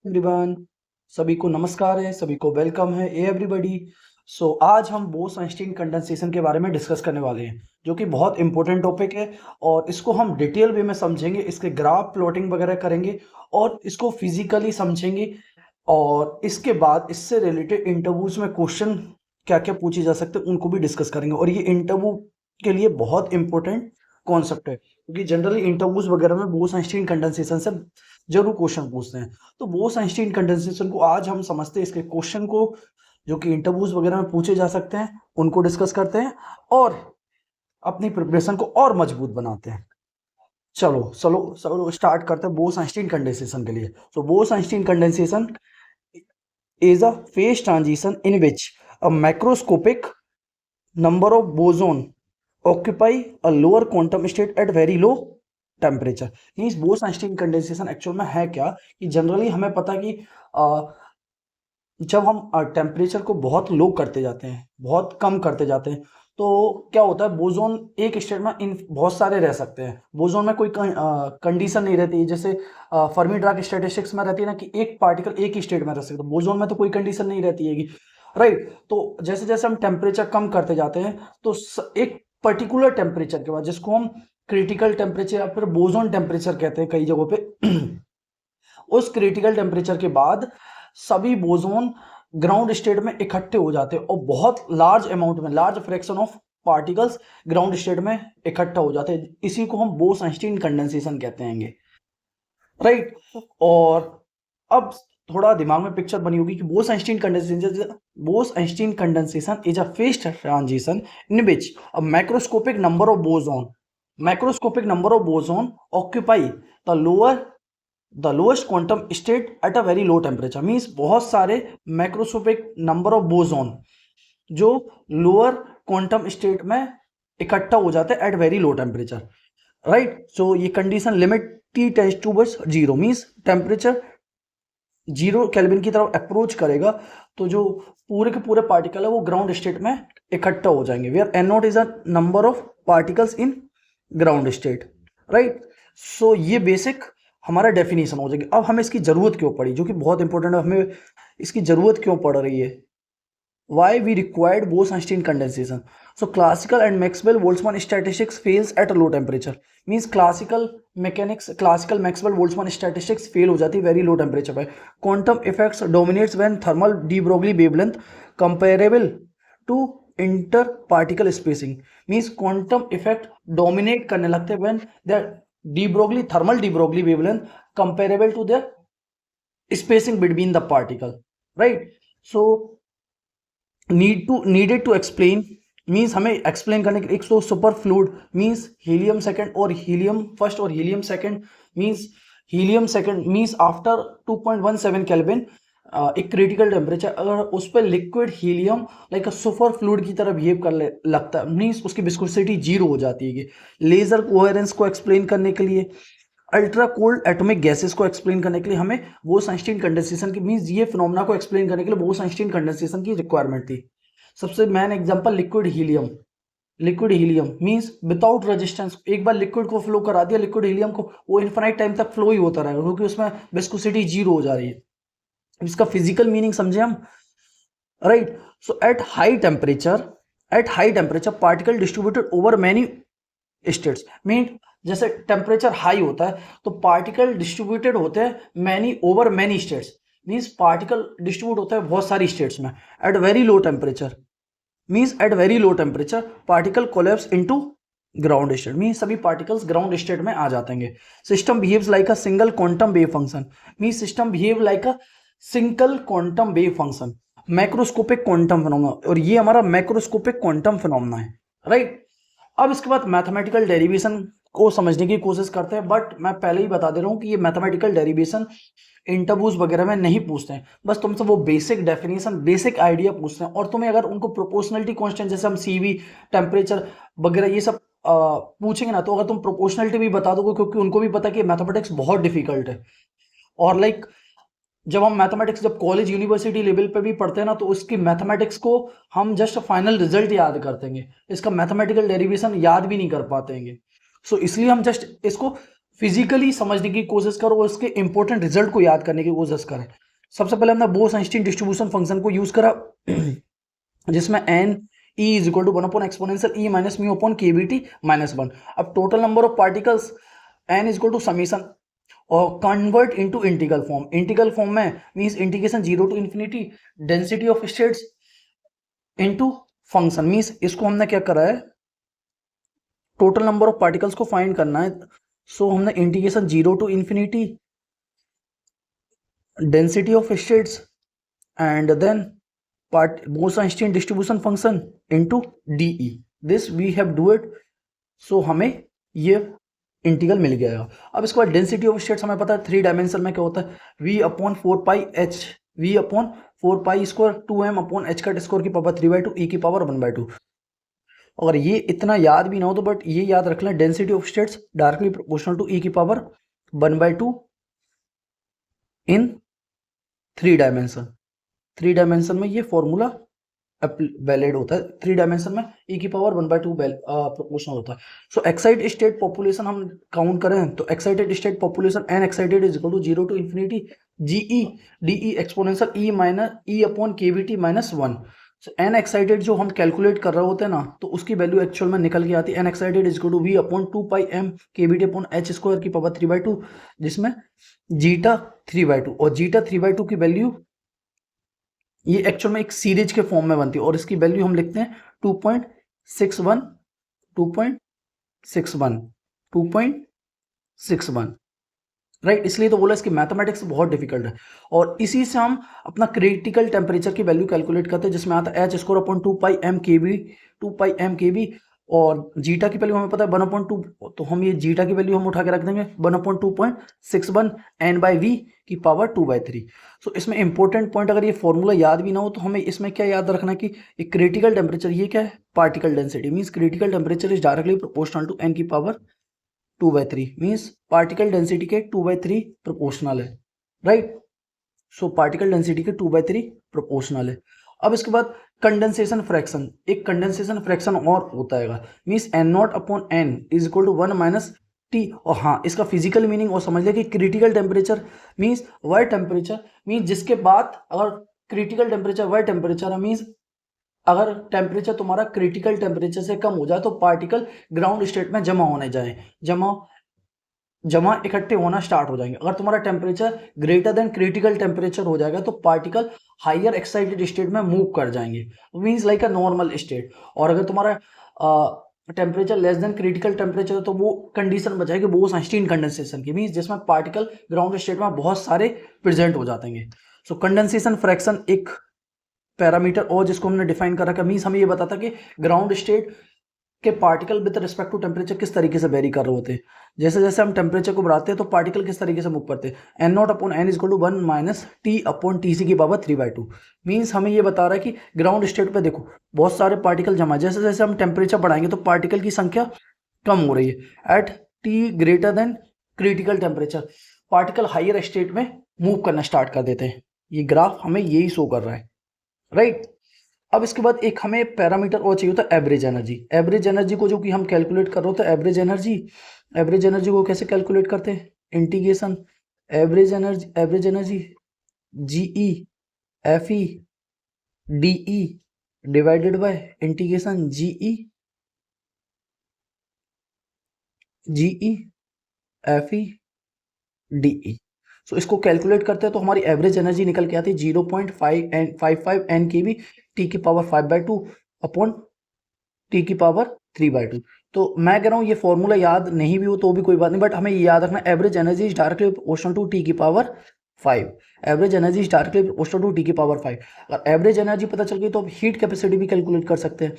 Everyone, सभी को नमस्कार है, सभी को वेलकम है एवरीबॉडी। सो आज हम बोस-आइंस्टीन कंडेंसेशन के बारे में डिस्कस करने वाले हैं, जो कि बहुत इंपॉर्टेंट टॉपिक है और इसको हम डिटेल वे में समझेंगे, इसके ग्राफ प्लॉटिंग वगैरह करेंगे और इसको फिजिकली समझेंगे। और इसके बाद इससे रिलेटेड इंटरव्यूज में क्वेश्चन क्या-क्या पूछे जा सकते हैं उनको भी डिस्कस करेंगे। और ये इंटरव्यू के लिए बहुत इंपॉर्टेंट कॉन्सेप्ट है, क्योंकि जनरली इंटरव्यूज वगैरह में बोस-आइंस्टीन कंडेंसेशन से जरूर क्वेश्चन पूछते हैं। तो बोस-आइंस्टीन कंडेंसेशन को आज हम समझते हैं, इसके क्वेश्चन को जो कि इंटरव्यूज वगैरह में पूछे जा सकते हैं उनको डिस्कस करते हैं और अपनी प्रिपरेशन को और मजबूत बनाते हैं। चलो चलो चलो स्टार्ट करते हैं बोस-आइंस्टीन कंडेंसेशन के लिए। So Bose Einstein condensation is a phase transition in which a macroscopic number of boson occupy a lower quantum state at very low temperature. Means Bose-Einstein condensation actual में है क्या कि जनरली हमें पता है कि जब हम टेम्परेचर को बहुत लो करते जाते हैं, बहुत कम करते जाते हैं, तो क्या होता है, बोजोन एक स्टेट में इन बहुत सारे रह सकते हैं। बोजोन में कोई कंडीशन नहीं रहती, जैसे फर्मी-डिराक स्टैटिस्टिक्स में रहती है ना कि एक पार्टिकल एक ही स्टेट में रह सकता है। बोजोन में तो कोई कंडीशन नहीं रहती है, राइट। तो जैसे जैसे हम टेम्परेचर कम करते जाते हैं तो एक पर्टिकुलर टेम्परेचर के बाद, जिसको हम क्रिटिकल टेम्परेचर या फिर बोजोन टेम्परेचर कहते हैं कई जगहों पे, उस क्रिटिकल टेम्परेचर के बाद सभी बोजोन ग्राउंड स्टेट में इकट्ठे हो जाते हैं और बहुत लार्ज अमाउंट में, large fraction of particles ground state में इकट्ठा हो जाते हैं। इसी को हम बोस-आइंस्टीन कंडेंसेशन कहते हैं, राइट। और अब थोड़ा दिमाग में पिक्चर बनी होगी कि Bose-Einstein condensation is a phase transition in which a macroscopic number of boson occupy the lowest quantum state at a very low temperature. Means बहुत सारे मैक्रोस्कोपिक नंबर ऑफ बोसोन जो लोअर क्वांटम स्टेट में इकट्ठा हो जाते हैं at very low temperature, right. So ये condition limit T tends towards zero, means temperature 0 kelvin की तरफ अप्रोच करेगा तो जो पूरे के पूरे पार्टिकल है वो ग्राउंड स्टेट में इकट्ठा हो जाएंगे, where n naught is a number of particles in ground state, right. So ये बेसिक हमारा डेफिनेशन हो जाएगी। अब हमें इसकी जरूरत क्यों पड़ी, जो कि बहुत इंपॉर्टेंट है, हमें इसकी जरूरत क्यों पड़ रही है, why we required Bose-Einstein condensation. So classical and Maxwell-Boltzmann statistics fails at a low temperature. Means classical Maxwell-Boltzmann statistics fail हो जाती है very low temperature पे. Quantum effects dominates when thermal de Broglie wavelength comparable to interparticle spacing. Means quantum effect dominate करने लगते हैं when the thermal de Broglie wavelength comparable to the spacing between the particle, right. So needed to explain means हमें explain करने के लिए, एक तो super fluid means helium second और हीलियम फर्स्ट और helium second means after 2.17 kelvin एक critical temperature, अगर उस पर liquid helium like a super fluid की तरह बिहेव कर लगता है, मीन्स उसकी विस्कोसिटी 0 हो जाती है। लेजर कोहेरेंस को एक्सप्लेन करने के लिए, अल्ट्रा कोल्ड एटॉमिक गैसेस को एक्सप्लेन करने के लिए हमें बोस-आइंस्टीन कंडेंसेशन की, मींस ये फिनोमेना को एक्सप्लेन करने के लिए बोस-आइंस्टीन कंडेंसेशन की रिक्वायरमेंट थी। सबसे main example liquid helium means without resistance, एक बार लिक्विड को फ्लो करा दिया, लिक्विड हीलियम को, वो इनफाइनाइट टाइम तक फ्लो ही होता रहेगा क्योंकि उसमें विस्कोसिटी 0 हो जा रही है। इसका फिजिकल मीनिंग समझे हम, right. So at high temperature particle distributed over many states. Mean जैसे टेम्परेचर हाई होता है तो पार्टिकल डिस्ट्रीब्यूटेड होते हैं many over many states, means particle distribute होता है बहुत सारी स्टेट्स में। At very low temperature particle collapse into ground state, means सभी पार्टिकल्स ग्राउंड स्टेट में आ जाते हैं। System behaves like a single quantum wave function, means system behave like a single quantum wave function, macroscopic quantum phenomena, और ये हमारा macroscopic quantum phenomena है, right. अब इसके बाद मैथमेटिकल डेरिवेशन को समझने की कोशिश करते हैं, बट मैं पहले ही बता दे रहा हूं कि ये मैथमेटिकल डेरिवेशन इंटरव्यूज वगैरह में नहीं पूछते हैं, बस तुमसे वो बेसिक डेफिनेशन, बेसिक आइडिया पूछते हैं। और तुम्हें अगर उनको प्रोपोर्शनलिटी कांस्टेंट जैसे हम सीवी, टेम्परेचर वगैरह ये सब पूछेंगे ना, तो अगर तुम प्रोपोर्शनलिटी भी बता दोगे, क्योंकि उनको भी पता है कि मैथमेटिक्स बहुत डिफिकल्ट है। और लाइक जब हम मैथमेटिक्स जब कॉलेज यूनिवर्सिटी लेवल पे भी पढ़ते हैं ना, तो उसकी मैथमेटिक्स को हम जस्ट फाइनल रिजल्ट याद करते हैं, इसका मैथमेटिकल डेरिवेशन याद भी नहीं कर पाते हैं। सो इसलिए हम जस्ट इसको फिजिकली समझने की कोशिश करो और उसके इंपॉर्टेंट रिजल्ट को याद करने की कोशिश करें। सबसे पहले हमने बोस-आइंस्टीन डिस्ट्रीब्यूशन फंक्शन को यूज करा जिसमें n e is equal to 1 upon exponential e minus mu upon k B T minus 1। अब total number of particles n is equal to summation और convert into integral form. Integral form में means integration 0 to infinity density of states into function. Means इसको हमने क्या करा है, total number of particles को find करना है। सो हमने integration 0 to infinity density of states and then Bose-Einstein distribution function into dE. This we have do it. So हमें ये इंटीग्रल मिल गया। अब इसके बाद डेंसिटी ऑफ स्टेट्स हमें पता है 3 डायमेंशन में क्या होता है, v upon 4πh, v upon 4π square 2m upon h का स्क्वायर की पावर 3/2 e की पावर 1/2। अगर ये इतना याद भी ना हो तो बट ये याद रख लें, density of states directly proportional to e की पावर 1/2 इन 3 डायमेंशन। 3 डायमेंशन में ये फॉर्मूला वैलिड होता है। 3 डायमेंशन में e की पावर 1/2 प्रोपोर्शनल होता है। सो एक्साइटेड स्टेट पॉपुलेशन हम काउंट करें तो excited state population n excited is equal to 0 to infinity GE DE exponential e minus e upon KBT minus 1। So n excited जो हम calculate कर रहे होते हैं ना, तो उसकी वैल्यू एक्चुअल में निकल के आती है n excited is equal to v upon 2πm KBT upon h square की पावर 3/2, जिसमें जीटा 3/2 और जीटा 3/2 की वैल्यू ये एक्चुअल में एक सीरीज के फॉर्म में बनती है और इसकी वैल्यू हम लिखते हैं 2.61 2.61 2.61, राइट। इसलिए तो बोला इसकी मैथमेटिक्स बहुत डिफिकल्ट है। और इसी से हम अपना क्रिटिकल टेम्परेचर की वैल्यू कैलकुलेट करते हैं, जिसमें आता है एच स्क्वायर अपॉन 2πm और जीटा की वैल्यू हमें पता है 1/2। तो हम ये जीटा की वैल्यू हम उठा के रख देंगे 1/2.61 n/v की पावर 2/3। सो इसमें इंपॉर्टेंट पॉइंट, अगर ये फॉर्मूला याद भी ना हो तो हमें इसमें क्या याद रखना कि क्रिटिकल टेम्परेचर ये क्या है, particle density. Means critical temperature is directly proportional to n की पावर 2/3। मीन्स पार्टिकल डेंसिटी के 2/3 प्रोपोर्शनल है, राइट। सो पार्टिकल डेंसिटी के 2/3 प्रोपोर्शनल है। अब इसके बाद कंडेंसेशन फ्रैक्शन, एक कंडेंसेशन फ्रैक्शन और होता है, means n0 upon n is equal to 1 minus T. और हाँ, इसका फिजिकल मीनिंग और समझ ले कि क्रिटिकल टेम्परेचर मीन्स वह टेम्परेचर, मीन्स जिसके बाद अगर क्रिटिकल टेम्परेचर वह टेम्परेचर मीन्स अगर टेम्परेचर तुम्हारा क्रिटिकल टेम्परेचर से कम हो जाए तो पार्टिकल ग्राउंड स्टेट में जमा होने जाए, जमा इकट्ठे होना स्टार्ट हो जाएंगे। अगर तुम्हारा temperature greater than critical temperature हो जाएगा तो पार्टिकल हायर एक्साइटेड स्टेट में मूव कर जाएंगे, means like a normal state. और अगर तुम्हारा temperature less than critical temperature तो वो कंडीशन बचाएगी बोस-आइंस्टीन कंडेंसेशन की, मीन्स जिसमें पार्टिकल ग्राउंड स्टेट में बहुत सारे प्रेजेंट हो जाते हैं। सो कंडेंसेशन फ्रैक्शन एक पैरामीटर और जिसको हमने डिफाइन कर रखा है, मीन्स हमें ये बताता कि ग्राउंड स्टेट के particle with respect to temperature किस तरीके से वेरी कर रहे होते हैं। जैसे जैसे हम टेम्परेचर को बढ़ाते हैं तो पार्टिकल किस तरीके से मूव करते हैं, n0 upon n is equal to 1 minus T upon T C की पावर 3/2। मीन्स हमें ये बता रहा है कि ग्राउंड स्टेट पे देखो बहुत सारे पार्टिकल जमा, जैसे जैसे हम टेम्परेचर बढ़ाएंगे तो पार्टिकल की संख्या कम हो रही है। At T greater than critical temperature particle higher state में मूव करना स्टार्ट कर देते हैं। ये ग्राफ हमें यही शो कर रहा है, राइट। अब इसके बाद एक हमें पैरामीटर और चाहिए होता है एवरेज एनर्जी। एवरेज एनर्जी को जो कि हम कैलकुलेट कर रहे होते हैं, एवरेज एनर्जी को कैसे कैलकुलेट करते हैं, integration average energy g E f E d E divided by integration g E f E d E. So इसको कैलकुलेट करते हैं तो हमारी एवरेज एनर्जी निकल के आती है 0.55 n की भी टी की पावर 5/2 अपॉन टी की पावर 3/2। तो मैं कह रहा हूँ ये फॉर्मूला याद नहीं भी हो तो भी कोई बात नहीं, बट हमें ये याद रखना average energy is directly proportional to T की power 5। Average energy is directly proportional to T की पावर 5। अगर एवरेज एनर्जी पता चल गई तो अब हीट कैपेसिटी भी कैलकुलेट कर सकते हैं।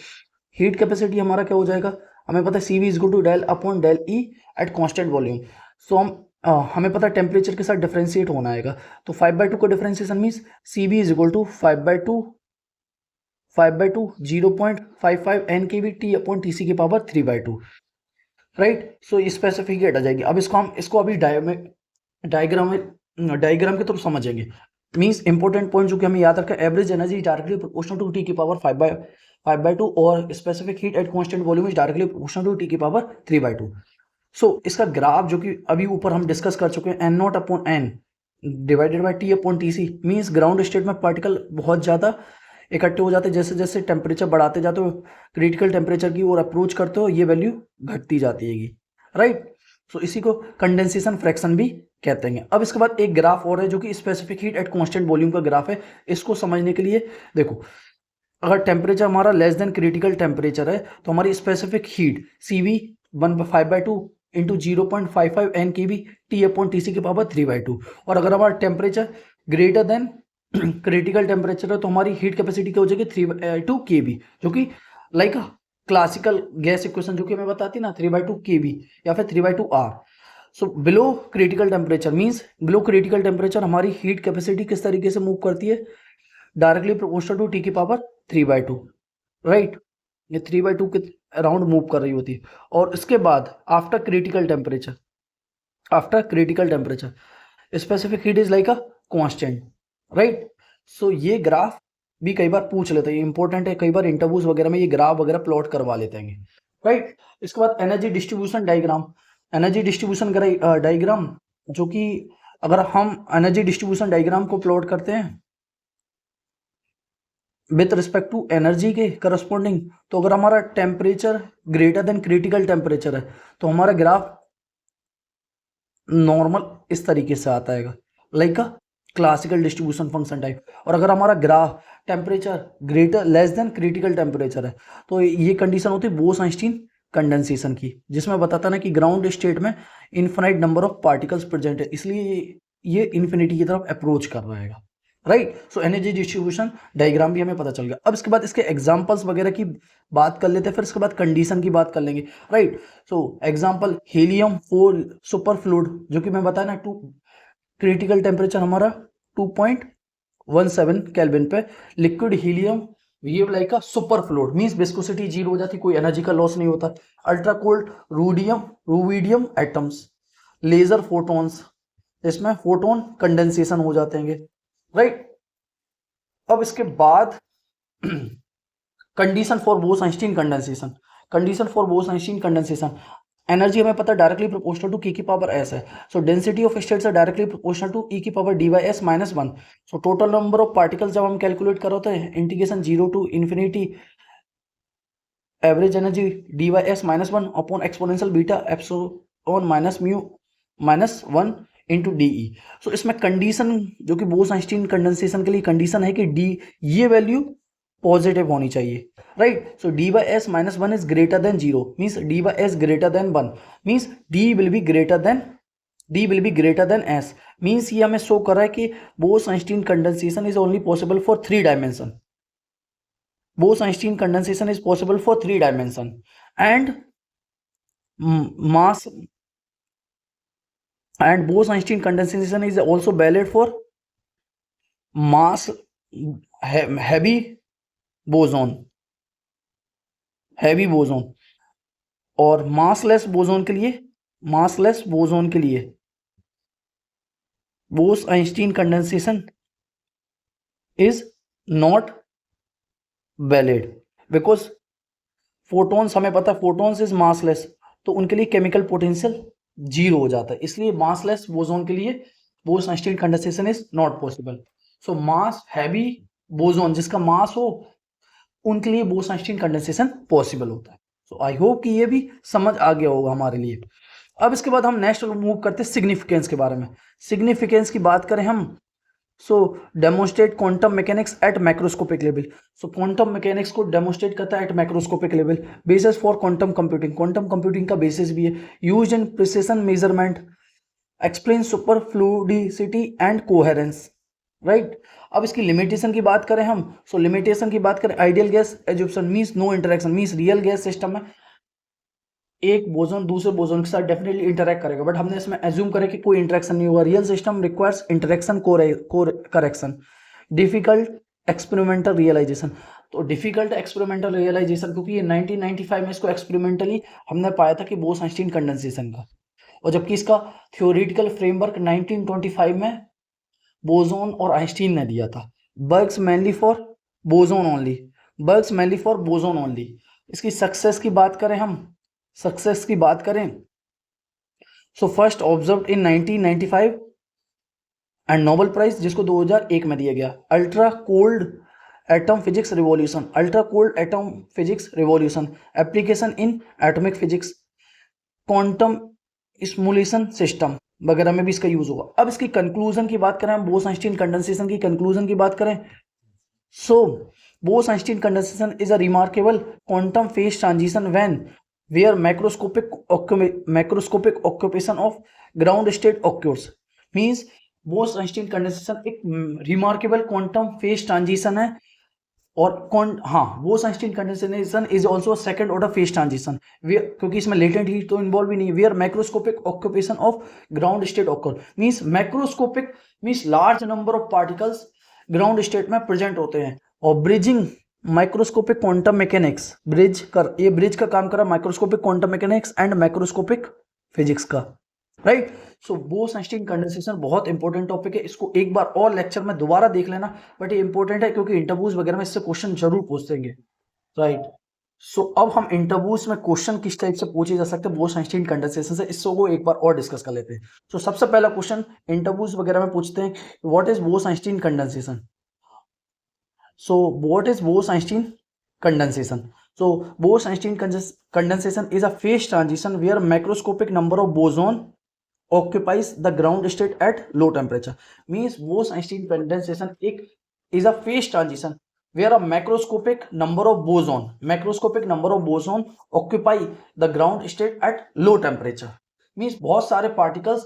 हीट कैपेसिटी हमारा क्या हो जाएगा, हमें पता है CV is equal to del upon del E at constant volume. So हमें पता है टेम्परेचर के साथ डिफरेंशिएट होना आएगा, तो 5/2 का differentiation means CV is equal to 5/2 0.55 n की भी टी अपॉन टी सी की पावर 3/2, राइट। सो स्पेसिफिकेट आ जाएगी। अब इसको अभी डायग्राम के थ्रू समझेंगे। मीन्स इंपॉर्टेंट पॉइंट जो कि हमें याद रखा है, average energy directly proportional to T की पावर 5/2 और specific heat at constant volume is directly proportional to T की पावर 3/2। इसका ग्राफ जो कि अभी ऊपर हम डिस्कस कर चुके हैं, N naught upon N divided by T upon T C, means ground state में पार्टिकल बहुत ज़्यादा इकट्ठे हो जाते हैं। जैसे जैसे टेम्परेचर बढ़ाते जाते हो, क्रिटिकल टेम्परेचर की ओर अप्रोच करते हो, ये वैल्यू घटती जाती है, राइट। इसी को कंडेंसेशन फ्रैक्शन भी कहते हैं। अब इसके बाद एक ग्राफ और है जो कि specific heat at constant volume का ग्राफ है। इसको समझने के लिए देखो, अगर टेम्परेचर हमारा लेस देन क्रिटिकल टेम्परेचर है तो हमारी specific heat C V 1/5/2 into 0.55 N k B T upon T C की पावर 3/2। और अगर हमारा temperature greater than critical temperature है तो हमारी हीट कैपेसिटी क्या हो जाएगी 3/2 के बी, जो कि लाइक क्लासिकल गैस इक्वेशन जो कि हमें बताती है ना 3/2 के बी या फिर 3/2 R. Below critical temperature means below critical temperature हमारी हीट कैपेसिटी किस तरीके से मूव करती है, डायरेक्टली प्रोपोर्शनल टू टी की पावर 3/2, राइट। ये 3/2 के अराउंड मूव कर रही होती है। और इसके बाद after critical temperature specific heat is like a constant, right. ये ग्राफ भी कई बार पूछ लेते हैं, इंपॉर्टेंट है, कई बार इंटरव्यूज वगैरह में ये ग्राफ वगैरह प्लॉट करवा लेते हैं, राइट। इसके बाद एनर्जी डिस्ट्रीब्यूशन डायग्राम जो कि अगर हम एनर्जी डिस्ट्रीब्यूशन डायग्राम को प्लॉट करते हैं विथ रिस्पेक्ट टू एनर्जी के करस्पॉन्डिंग, तो अगर हमारा temperature greater than critical temperature है तो हमारा ग्राफ नॉर्मल इस तरीके से आता है, like a classical distribution function type. और अगर हमारा graph temperature greater less than critical temperature है तो ये कंडीशन होती है बोस-आइंस्टीन कंडेंसेशन की, जिसमें बताता ना कि ग्राउंड स्टेट में infinite number of particles present है, इसलिए ये इन्फिनिटी की तरफ अप्रोच कर रहा है, राइट। एनर्जी डिस्ट्रीब्यूशन डायग्राम भी हमें पता चल गया। अब इसके बाद इसके एग्जांपल्स वगैरह की बात कर लेते हैं, फिर इसके बाद कंडीशन की बात कर लेंगे, right. Example helium 4 super fluid जो कि मैं बताया ना, टू क्रिटिकल टेम्परेचर हमारा 2.17 केल्विन पे liquid helium behave like a super fluid, means viscosity 0 हो जाती, कोई एनर्जी का लॉस नहीं होता। Ultra cold rubidium atoms laser photons, इसमें फोटोन कंडेंसेशन हो जाते हैं, राइट। अब इसके बाद condition for Bose Einstein condensation energy हमें पता है डायरेक्टली प्रोपोर्शनल टू के की पावर एस है। Density of states are directly proportional to E की power D by S minus 1। Total number of particles जब हम कैलकुलेट कर होते हैं integration 0 to infinity average energy D by S minus 1 upon exponential beta epsilon minus mu minus 1 into D E. इसमें condition जो कि Bose-Einstein condensation के लिए कंडीशन है कि डी ये वैल्यू पॉजिटिव होनी चाहिए, right. D by S minus 1 is greater than 0 means D by S greater than 1 means D will be greater than S, means ये हमें शो कर रहा है कि Bose-Einstein condensation is only possible for 3 dimension. Bose-Einstein condensation is possible for 3 dimension and mass and Bose-Einstein condensation is also valid for mass heavy boson और massless boson के लिए Bose-Einstein condensation is not valid because photons हमें पता है photons is massless, तो उनके लिए chemical potential 0 हो जाता है, इसलिए मासलेस बोसोन के लिए Bose-Einstein condensation is not possible. Mass heavy boson जिसका मास हो उनके लिए बोस-आइंस्टीन कंडेंसेशन पॉसिबल होता है। आई होप कि ये भी समझ आ गया होगा हमारे लिए। अब इसके बाद हम नेक्स्ट मूव करते हैं सिग्निफिकेंस के बारे में। सिग्निफिकेंस की बात करें हम, demonstrate quantum mechanics at macroscopic level. Quantum mechanics को डेमोन्स्ट्रेट करता है at macroscopic level. Basis for quantum computing का बेसिस भी है। Used in precision measurement, explain super fluidity and coherence, right. अब इसकी लिमिटेशन की बात करें हम, लिमिटेशन की बात करें, ideal gas assumption means no interaction, means real gas system में एक बोसोन दूसरे बोसोन के साथ डेफिनेटली इंटरेक्ट करेगा, बट हमने इसमें एज्यूम करें कि कोई इंटरेक्शन नहीं होगा। Real system requires interaction correction. Difficult experimental realisation, difficult experimental realisation क्योंकि ये 1995 में इसको एक्सपेरिमेंटली हमने पाया था कि बोस-आइंस्टीन कंडेंसेशन का, और जबकि इसका थ्योरेटिकल फ्रेमवर्क 1925 में बोसोन और आइंस्टीन ने दिया था। Works mainly for boson only. इसकी सक्सेस की बात करें so first observed in 1995 and Nobel prize जिसको 2001 में दिया गया। Ultra cold atom physics revolution, ultra cold atom physics revolution, application in atomic physics, quantum stimulation system वगैरह में भी इसका यूज होगा। अब इसकी कंक्लूजन की बात करें, हम बोस-आइंस्टीन कंडेंसेशन की कंक्लूजन की बात करें, so Bose Einstein condensation is a remarkable quantum phase transition when where macroscopic occupation of ground state occurs. Means Bose Einstein condensation एक रिमार्केबल क्वांटम फेज ट्रांजिशन है, और Bose Einstein condensation is also second order phase transition, क्योंकि इसमें latent heat तो involve ही नहीं है। Where macroscopic occupation of ground state occur, means macroscopic means large number of particles ground state में प्रेजेंट होते हैं। और bridging microscopic quantum mechanics, bridge का काम करा microscopic quantum mechanics and microscopic physics का, राइट। सो बोस-आइंस्टीन कंडेंसेशन बहुत इंपॉर्टेंट टॉपिक है, इसको एक बार और लेक्चर में दोबारा देख लेना, बट ये इंपॉर्टेंट है क्योंकि इंटरव्यूज वगैरह में इससे क्वेश्चन जरूर पूछेंगे, राइट। सो अब हम इंटरव्यूज में क्वेश्चन किस टाइप से पूछे जा सकते हैं बोस-आइंस्टीन कंडेंसेशन से, इसको एक बार और डिस्कस कर लेते हैं। तो सबसे पहला क्वेश्चन इंटरव्यूज वगैरह में पूछते हैं, what is Bose-Einstein condensation. So what is Bose-Einstein condensation? So Bose-Einstein condensation is a phase transition where macroscopic number of boson occupies the ground state at low temperature. Means Bose-Einstein condensation is a phase transition where a macroscopic number of boson occupy the ground state at low temperature. Means बहुत सारे particles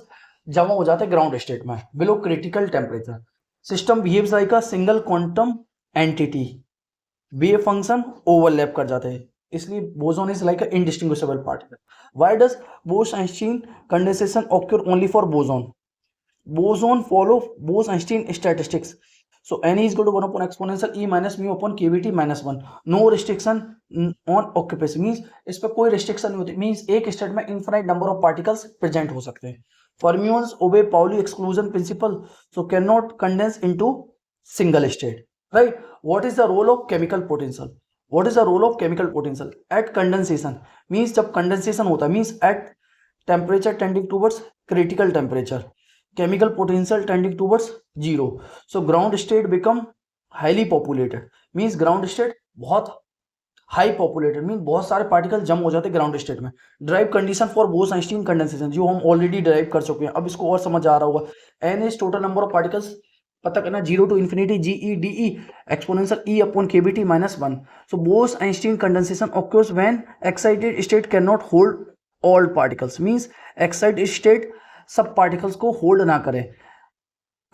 जमा हो जाते हैं ground state में below critical temperature. System behaves like a single quantum entity, wave function overlap कर जाते हैं, इसलिए boson is like a indistinguishable particle. Why does Bose-Einstein condensation occur only for boson? Boson follow Bose-Einstein statistics, so n is equal to 1 upon exponential e minus mu upon kBt minus 1, no restriction on occupation, means इस पर कोई restriction नहीं होती, means एक state में infinite number of particles present हो सकते हैं। Fermions obey Pauli exclusion principle, so can not condense into single state, right? What is the role of chemical potential? What is the role of chemical potential at condensation? Means जब condensation होता है means at temperature tending towards critical temperature, chemical potential tending towards zero, so ground state become highly populated, means ground state बहुत high populated, mean बहुत सारे particle जम हो जाते हैं ग्राउंड स्टेट में। Drive condition for Bose Einstein condensation जो हम ऑलरेडी ड्राइव कर चुके हैं, अब इसको और समझ आ रहा होगा। N is total number of particles पता करना, 0 to infinity GeDE exponential E upon kBt minus 1. So Bose-Einstein condensation occurs when excited state cannot hold all particles, means excited state सब particles को hold ना करे,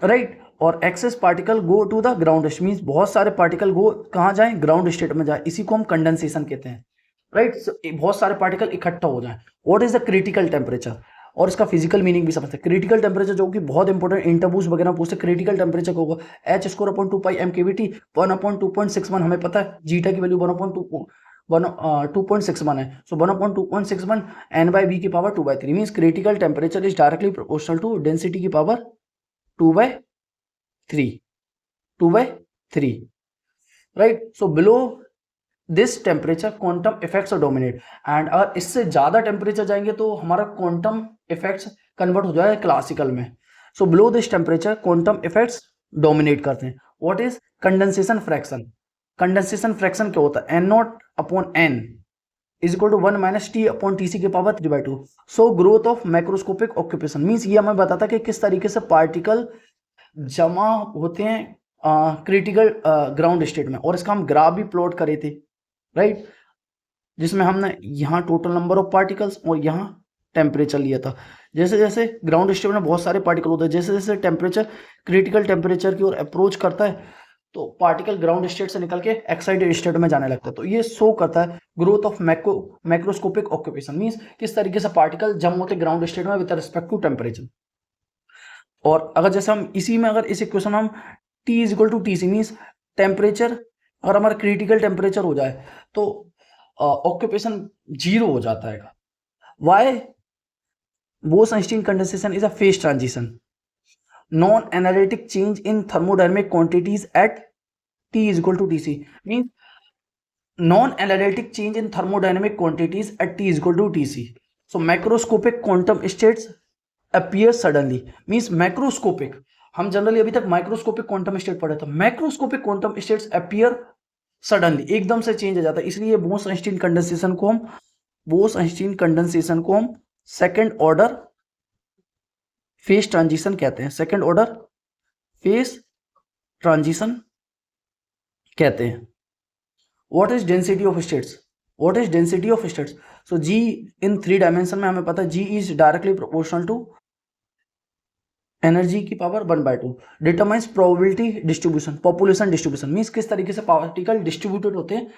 right? और excess particle go to the ground state, means बहुत सारे particle go कहाँ जाए, ground state में जाए, इसी को हम condensation कहते हैं, right? So, बहुत सारे particle इकट्ठा हो जाए। What is the critical temperature? और इसका फिजिकल मीनिंग भी समझते हैं। क्रिटिकल टेम्परेचर जो कि बहुत इंपॉर्टेंट इंटरव्यूज वगैरह पूछते हैं, क्रिटिकल टेम्परेचर को होगा H square upon 2 pi m k B T 1/2.61, हमें पता है जीटा की वैल्यू 2.61 है, सो 1/2.61 एन बाई बी की power 2/3, means critical temperature is directly proportional to density की power 2/3, right. So below this temperature quantum effects dominate, and अगर इससे ज्यादा टेम्परेचर जाएंगे तो हमारा क्वांटम इफेक्ट्स कन्वर्ट हो जाएगा क्लासिकल में। So below this temperature quantum effects dominate करते हैं। What is condensation fraction? Condensation fraction क्या होता है? N naught upon N is equal to 1 minus T upon T C के power 3/2। So growth of macroscopic occupation, means ये हमें बताता है कि किस तरीके से पार्टिकल जमा होते हैं क्रिटिकल ग्राउंड स्टेट में, और इसका हम ग्राफ भी प्लॉट करे थे, राइट, जिसमें हमने यहाँ टोटल नंबर ऑफ पार्टिकल्स और यहाँ टेम्परेचर लिया था। जैसे जैसे ग्राउंड स्टेट में बहुत सारे पार्टिकल होते हैं, जैसे जैसे टेम्परेचर क्रिटिकल टेम्परेचर की ओर अप्रोच करता है तो पार्टिकल ग्राउंड स्टेट से निकल के एक्साइटेड स्टेट में जाने लगता है। तो ये शो करता है growth of macroscopic occupation, means किस तरीके से पार्टिकल जम होते ग्राउंड स्टेट में विद रिस्पेक्ट टू टेम्परेचर। और अगर जैसे हम इसी में अगर इस इक्वेशन हम T is equal to T C, means temperature अगर हमारा क्रिटिकल टेम्परेचर हो जाए तो ऑक्यूपेशन 0 हो जाता है। Y? Bose-Einstein condensation is a phase transition, non-analytic change in thermodynamic quantities at T is equal to Tc, means non-analytic change in thermodynamic quantities at T is equal to Tc. So macroscopic quantum states appear suddenly means macroscopic. हम generally अभी तक microscopic quantum state पढ़े थे, macroscopic quantum states appear suddenly, एकदम से change हो जाता है। इसलिए बोस-आइंस्टीन कंडेंसेशन को हम सेकंड ऑर्डर फेज ट्रांजिशन कहते हैं, सेकंड ऑर्डर फेज ट्रांजिशन कहते हैं। What is density of states? What is density of states? So G in 3 dimension में हमें पता है G is directly proportional to energy की power 1/2। Determines probability distribution, population distribution means किस तरीके से पार्टिकल डिस्ट्रीब्यूटेड होते हैं,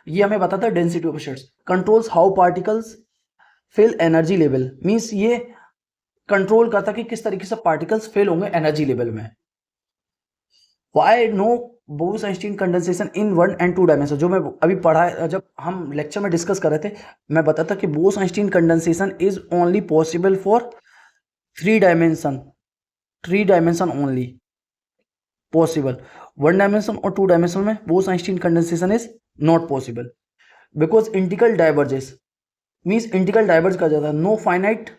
ये हमें बताता है density of states. Controls how particles fill energy level means ये कंट्रोल करता है कि किस तरीके से पार्टिकल्स फेल होंगे एनर्जी लेवल में। Why no Bose Einstein condensation in 1 and 2 dimension, जो मैं अभी पढ़ा, जब हम लेक्चर में डिस्कस कर रहे थे मैं बताता कि Bose-Einstein condensation is only possible for 3 dimension only possible. 1 dimension और 2 डायमेंशन में Bose Einstein condensation is not possible because integral diverges means integral diverge कर जाता है। No finite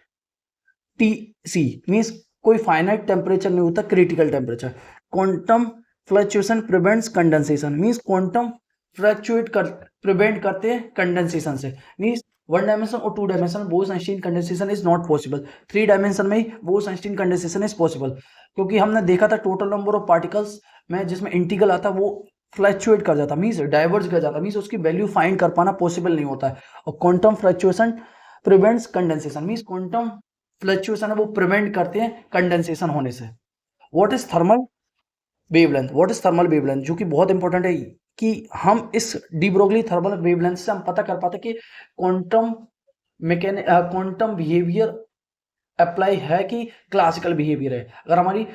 T C means कोई फाइनाइट टेम्परेचर नहीं होता, critical temperature. Quantum fluctuation prevents condensation means quantum fluctuate कर prevent करते हैं कंडेंसेशन से। मींस 1 डायमेंशन और 2 डायमेंशन में Bose Einstein condensation is not possible, 3 dimension में ही बोस-आइंस्टीन कंडेंसेशन इज पॉसिबल, क्योंकि हमने देखा था टोटल नंबर ऑफ पार्टिकल्स में जिसमें इंटीग्रल आता वो फ्लक्चुएट कर जाता मींस डाइवर्ज कर जाता मींस उसकी वैल्यू फाइंड कर पाना पॉसिबल नहीं होता है। और quantum fluctuation prevents condensation means quantum fluctuation है वो प्रिवेंट करते हैं कंडेंसेशन होने से। What is thermal wavelength? What is thermal wavelength, जो कि बहुत इंपॉर्टेंट है कि हम इस डी ब्रोगली थर्मल वेवलेंथ से हम पता कर पाते कि क्वांटम बिहेवियर अप्लाई है कि क्लासिकल बिहेवियर है। अगर हमारी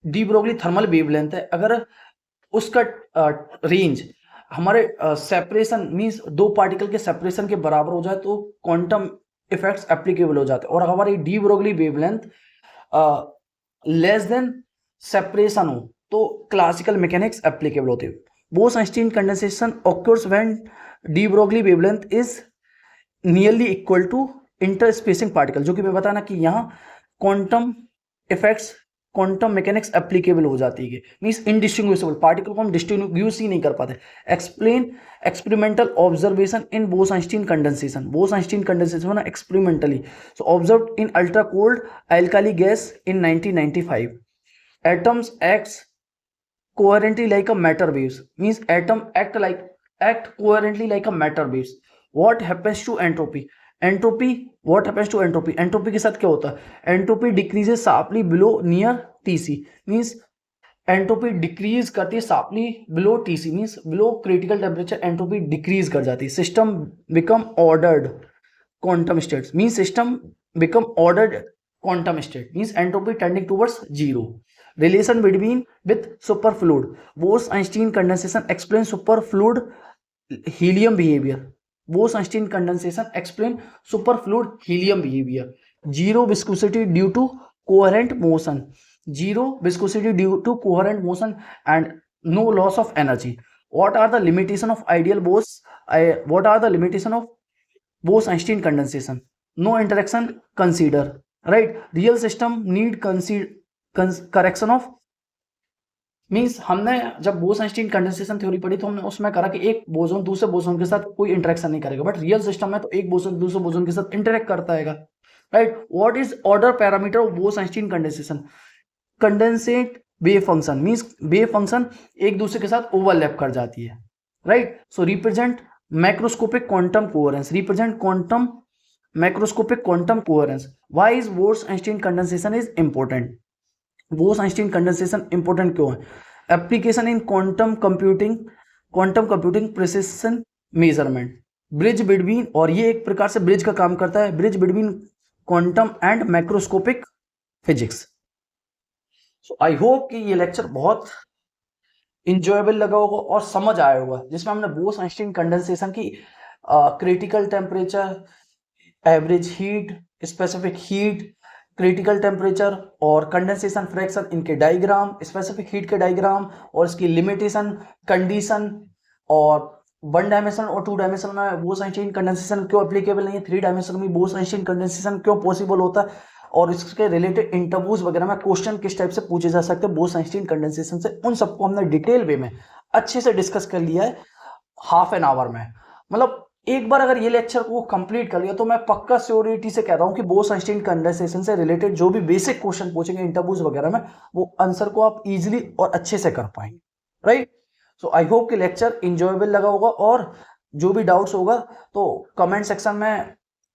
डी ब्रोगली थर्मल वेवलेंथ है, अगर उसका रेंज हमारे सेपरेशन मींस 2 पार्टिकल के सेपरेशन के बराबर हो जाए तो क्वांटम इफेक्ट्स एप्लीकेबल हो जाते हैं। और हमारी de Broglie wavelength less than separation हो तो क्लासिकल मैकेनिक्स एप्लीकेबल होते हैं। Bose Einstein condensation occurs when de Broglie wavelength is nearly equal to interspacing particle, जो कि मैं बताना कि यहाँ quantum effects quantum mechanics applicable हो जाती है मींस इनडिस्टिंग्विशेबल, पार्टिकल को हम डिस्टिंग्विश ही नहीं कर पाते। Explain experimental observation in Bose-Einstein condensation, Bose-Einstein condensation experimentally so observed in ultra cold alkali gas in 1995। atoms acts coherently like a matter waves means atom act coherently like a matter waves। what happens to entropy? what happens to entropy? entropy के साथ क्या होता है? entropy decreases sharply below near TC means entropy decrease करती है sharply below TC means below critical temperature entropy decrease कर जाती है। system become ordered quantum states means system become ordered quantum state means entropy tending towards 0। relation between with superfluid, Bose-Einstein condensation explains superfluid helium behavior। Bose-Einstein condensation explain superfluid helium behavior। zero viscosity due to coherent motion, zero viscosity due to coherent motion and no loss of energy। what are the limitation of ideal Bose what are the limitation of Bose-Einstein condensation? no interaction consider, right? real system need correction of means हमने जब Bose-Einstein condensation theory पढ़ी तो हमने उसमें करा कि एक boson दूसरे बोसोन के साथ कोई इंटरेक्शन नहीं करेगा, बट रियल सिस्टम में तो एक बोसोन दूसरे बोसोन के साथ इंटरेक्ट करता है, right? What is order parameter of Bose-Einstein condensation? Condensate wave function means wave function एक दूसरे के साथ ओवरलैप कर जाती है, right? So represent macroscopic quantum coherence, represent quantum macroscopic quantum coherence. Why is Bose-Einstein condensation is important? Bose-Einstein condensation important क्यों है? Application in quantum computing precision measurement, bridge between, और ये एक प्रकार से ब्रिज का काम करता है, bridge between quantum and macroscopic physics. So I hope कि ये लेक्चर बहुत इंजॉयबल लगा होगा और समझ आया होगा, जिसमें हमने बोस-आइंस्टीन कंडेंसेशन की critical temperature, average heat, specific heat, critical temperature और कंडेंसेशन फ्रैक्शन, इनके डायग्राम, स्पेसिफिक हीट के डायग्राम और इसकी लिमिटेशन कंडीशन, और 1 डायमेंशन और 2 डायमेंशन में बोस-आइंस्टीन कंडेंसेशन क्यों एप्लीकेबल नहीं है, 3 डायमेंशन में बोस-आइंस्टीन कंडेंसेशन क्यों पॉसिबल होता है, और इसके रिलेटेड इंटरव्यूज वगैरह में क्वेश्चन किस टाइप से पूछे जा सकते हैं बोस-आइंस्टीन कंडेंसेशन से, उन सबको हमने डिटेल वे में अच्छे से डिस्कस कर लिया है हाफ एन आवर में। मतलब एक बार अगर ये लेक्चर को कंप्लीट कर लिया तो मैं पक्का श्योरिटी से कह रहा हूं कि बोस-आइंस्टीन कंडेंसेशन से रिलेटेड जो भी बेसिक क्वेश्चन पूछेंगे इंटरव्यूज वगैरह में, वो आंसर को आप इजीली और अच्छे से कर पाएंगे, राइट। सो आई होप कि लेक्चर इंजॉयबल लगा होगा, और जो भी डाउट्स होगा तो कमेंट सेक्शन में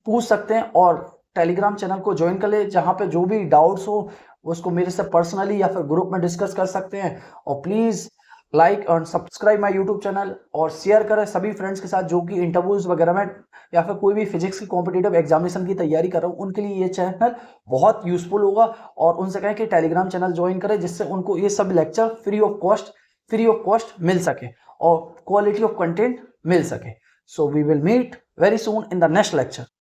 पूछ सकते हैं, और टेलीग्राम चैनल को ज्वाइन कर ले, जहां पे जो भी डाउट्स हो उसको मेरे से पर्सनली या फिर ग्रुप में डिस्कस कर सकते हैं। और प्लीज लाइक और सब्सक्राइब माय यूट्यूब चैनल, और शेयर करें सभी फ्रेंड्स के साथ जो कि इंटरव्यूज वगैरह में या फिर कोई भी फिजिक्स की कॉम्पिटिटिव एग्जामिनेशन की तैयारी कर रहा हूँ, उनके लिए ये चैनल बहुत यूजफुल होगा। और उनसे कहें कि टेलीग्राम चैनल ज्वाइन करें, जिससे उनको ये सब लेक्चर फ्री ऑफ कॉस्ट मिल सके और क्वालिटी ऑफ कंटेंट मिल सके। So we will meet very soon in the next lecture.